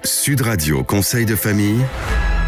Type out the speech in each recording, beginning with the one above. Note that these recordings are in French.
Sud Radio Conseil de famille.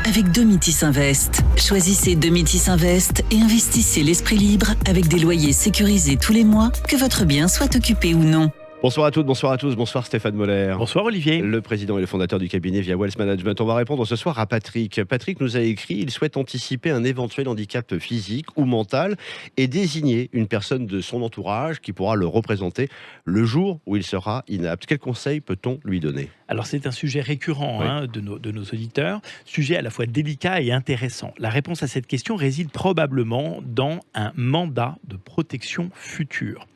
Avec Domitis Invest. Choisissez Domitis Invest et investissez l'esprit libre avec des loyers sécurisés tous les mois, que votre bien soit occupé ou non. Bonsoir à toutes, bonsoir à tous, bonsoir Stéphane Moller. Bonsoir Olivier. Le président et le fondateur du cabinet Via Wealth Management. On va répondre ce soir à Patrick. Patrick nous a écrit, il souhaite anticiper un éventuel handicap physique ou mental et désigner une personne de son entourage qui pourra le représenter le jour où il sera inapte. Quel conseil peut-on lui donner ? Alors c'est un sujet récurrent de nos auditeurs, sujet à la fois délicat et intéressant. La réponse à cette question réside probablement dans un mandat de protection future.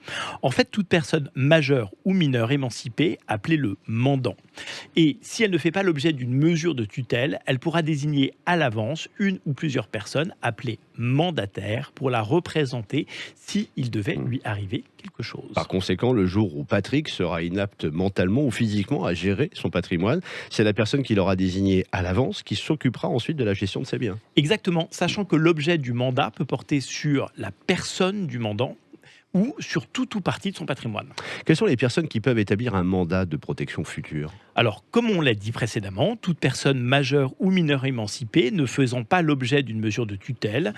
En fait, toute personne majeure ou mineure émancipée, appelée le mandant. Et si elle ne fait pas l'objet d'une mesure de tutelle, elle pourra désigner à l'avance une ou plusieurs personnes appelées mandataires pour la représenter s'il devait lui arriver quelque chose. Par conséquent, le jour où Patrick sera inapte mentalement ou physiquement à gérer son patrimoine, c'est la personne qui l'aura désigné à l'avance qui s'occupera ensuite de la gestion de ses biens. Exactement, sachant que l'objet du mandat peut porter sur la personne du mandant ou sur tout ou partie de son patrimoine. Quelles sont les personnes qui peuvent établir un mandat de protection future ? Alors, comme on l'a dit précédemment, toute personne majeure ou mineure émancipée ne faisant pas l'objet d'une mesure de tutelle,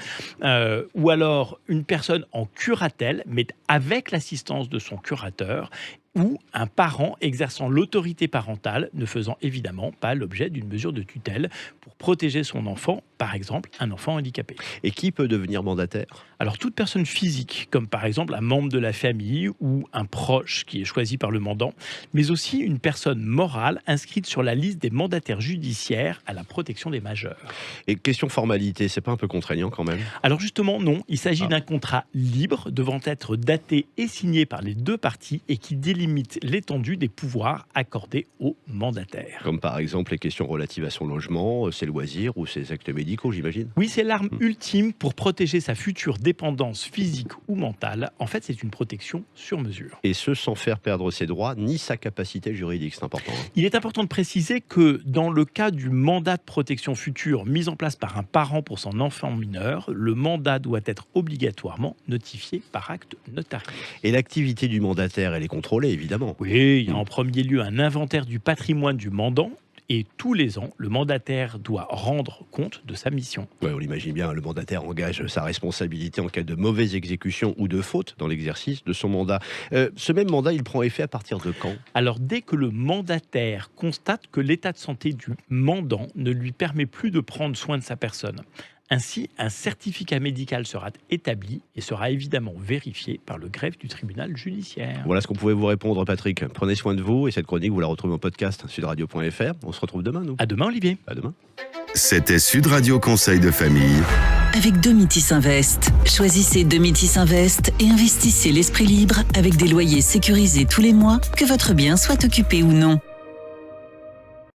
ou alors une personne en curatelle, mais avec l'assistance de son curateur, ou un parent exerçant l'autorité parentale ne faisant évidemment pas l'objet d'une mesure de tutelle pour protéger son enfant, par exemple un enfant handicapé. Et qui peut devenir mandataire ? Alors toute personne physique, comme par exemple un membre de la famille ou un proche qui est choisi par le mandant, mais aussi une personne morale inscrite sur la liste des mandataires judiciaires à la protection des majeurs. Et question formalité, c'est pas un peu contraignant quand même ? Alors justement non, il s'agit d'un contrat libre devant être daté et signé par les deux parties et qui limite l'étendue des pouvoirs accordés aux mandataires. Comme par exemple les questions relatives à son logement, ses loisirs ou ses actes médicaux, j'imagine ? Oui, c'est l'arme ultime pour protéger sa future dépendance physique ou mentale. En fait, c'est une protection sur mesure. Et ce, sans faire perdre ses droits ni sa capacité juridique, c'est important. Il est important de préciser que dans le cas du mandat de protection future mis en place par un parent pour son enfant mineur, le mandat doit être obligatoirement notifié par acte notarié. Et l'activité du mandataire, elle est contrôlée, évidemment. Oui, il y a en premier lieu un inventaire du patrimoine du mandant. Et tous les ans, le mandataire doit rendre compte de sa mission. Ouais, on l'imagine bien, le mandataire engage sa responsabilité en cas de mauvaise exécution ou de faute dans l'exercice de son mandat. Ce même mandat, il prend effet à partir de quand ? Alors, dès que le mandataire constate que l'état de santé du mandant ne lui permet plus de prendre soin de sa personne. Ainsi, un certificat médical sera établi et sera évidemment vérifié par le greffe du tribunal judiciaire. Voilà ce qu'on pouvait vous répondre, Patrick. Prenez soin de vous et cette chronique, vous la retrouvez en podcast sudradio.fr. On se retrouve demain, nous. À demain, Olivier. À demain. C'était Sud Radio Conseil de famille. Avec Domitis Invest. Choisissez Domitis Invest et investissez l'esprit libre avec des loyers sécurisés tous les mois, que votre bien soit occupé ou non.